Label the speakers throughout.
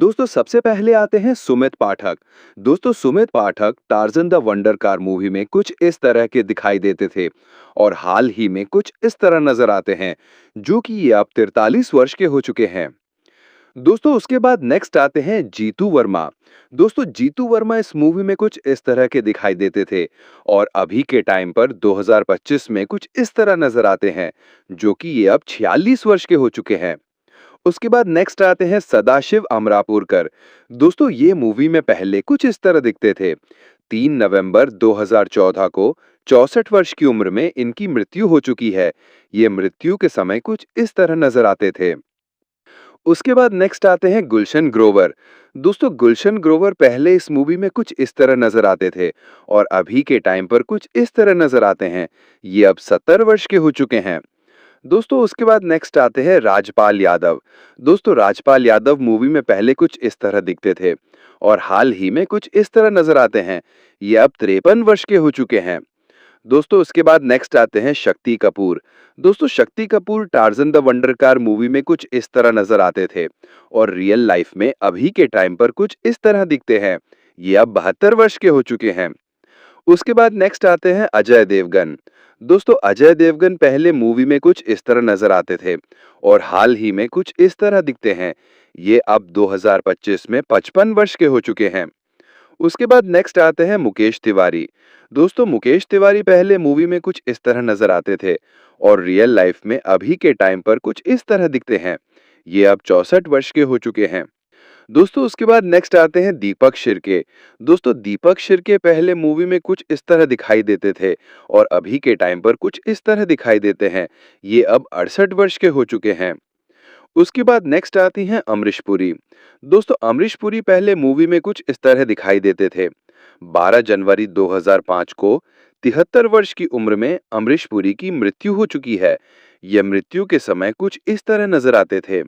Speaker 1: दोस्तों सबसे पहले आते हैं सुमित पाठक। दोस्तों Sumit Pathak Tarzan the wonder car movie में कुछ इस तरह के दिखाई देते थे और हाल ही में कुछ इस तरह नजर आते हैं, जो कि ये अब 43 वर्ष के हो चुके हैं। दोस्तों उसके बाद नेक्स्ट आते हैं जीतू वर्मा। दोस्तों जीतू वर्मा इस मूवी में कुछ इस तरह के दिखाई देते थे और अभी के टाइम पर 2025 में कुछ इस तरह नजर आते हैं, जो कि ये अब 46 वर्ष के हो चुके हैं। उसके बाद नेक्स्ट आते हैं सदाशिव अमरापुरकर। दोस्तों ये मूवी में पहले कुछ इस तरह दिखते थे। 3 नवंबर 2014 को 64 वर्ष की उम्र में इनकी मृत्यु हो चुकी है। ये मृत्यु के समय कुछ इस तरह नजर आते थे। उसके बाद नेक्स्ट आते हैं गुलशन ग्रोवर। दोस्तों गुलशन ग्रोवर पहले इस मूवी में कुछ इस तरह नजर आते थे और अभी के टाइम पर कुछ इस तरह नजर आते हैं। ये अब 70 वर्ष के हो चुके हैं। दोस्तों उसके बाद नेक्स्ट आते हैं राजपाल यादव। दोस्तों राजपाल यादव मूवी में पहले कुछ इस तरह दिखते थे और हाल ही में कुछ इस तरह नजर आते हैं। ये अब 53 वर्ष के हो चुके हैं। दोस्तों उसके बाद नेक्स्ट आते हैं शक्ति कपूर। दोस्तों Shakti Kapoor torsion the wonder car movie में कुछ इस तरह नजर आते थे और रियल लाइफ में अभी के टाइम पर कुछ इस तरह दिखते हैं। ये अब 72 वर्ष के हो चुके हैं। उसके बाद नेक्स्ट आते हैं अजय देवगन। दोस्तों अजय देवगन पहले मूवी में कुछ इस तरह नजर आते थे और हाल ही में कुछ इस तरह दिखते हैं। ये अब 2025 में 55 वर्ष के हो चुके हैं। उसके बाद नेक्स्ट आते हैं मुकेश तिवारी। दोस्तों मुकेश तिवारी पहले मूवी में कुछ इस तरह नजर आते थे और रियल लाइफ में अभी के टाइम पर कुछ इस तरह दिखते हैं। ये अब 64 वर्ष के हो चुके हैं। दोस्तों उसके बाद नेक्स्ट आते हैं दीपक शिर्के। दोस्तों दीपक शिर्के पहले मूवी में कुछ इस तरह दिखाई देते थे और अभी के टाइम पर कुछ इस तरह दिखाई देते हैं। ये अब 68 वर्ष के हो चुके हैं। उसके बाद नेक्स्ट आती हैं अमरीश पुरी। दोस्तों अमरीश पुरी पहले मूवी में कुछ इस तरह दिखाई देते थे। 12 जनवरी 2005 को 73 वर्ष की उम्र में अमरीश पुरी की मृत्यु हो चुकी है। यह मृत्यु के समय कुछ इस तरह नजर आते थे।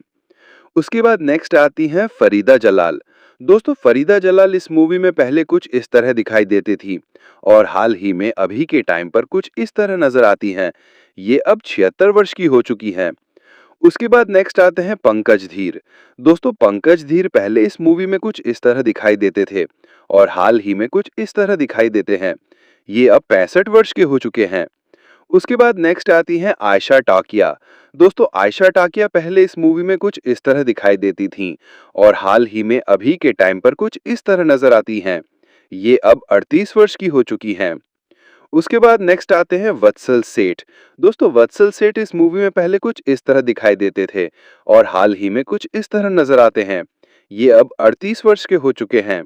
Speaker 1: उसके बाद नेक्स्ट आती हैं फरीदा जलाल। दोस्तों फरीदा जलाल इस मूवी में पहले कुछ इस तरह दिखाई देती थी और हाल ही में अभी के टाइम पर कुछ इस तरह नजर आती हैं। ये अब 76 वर्ष की हो चुकी हैं। उसके बाद नेक्स्ट आते हैं पंकज धीर। दोस्तों पंकज धीर पहले इस मूवी में कुछ इस तरह दिखाई देते थे और हाल ही में कुछ इस तरह दिखाई देते हैं। ये अब 65 वर्ष के हो चुके हैं। उसके बाद नेक्स्ट आती हैं आयशा टाकिया। दोस्तों आयशा टाकिया पहले इस मूवी में कुछ इस तरह दिखाई देती थीं और हाल ही में अभी के टाइम पर कुछ इस तरह नजर आती हैं। ये अब 38 वर्ष की हो चुकी हैं। उसके बाद नेक्स्ट आते हैं वत्सल सेठ। दोस्तों वत्सल सेठ इस मूवी में पहले कुछ इस तरह दिखाई देते थे और हाल ही में कुछ इस तरह नजर आते हैं। ये अब 38 वर्ष के हो चुके हैं।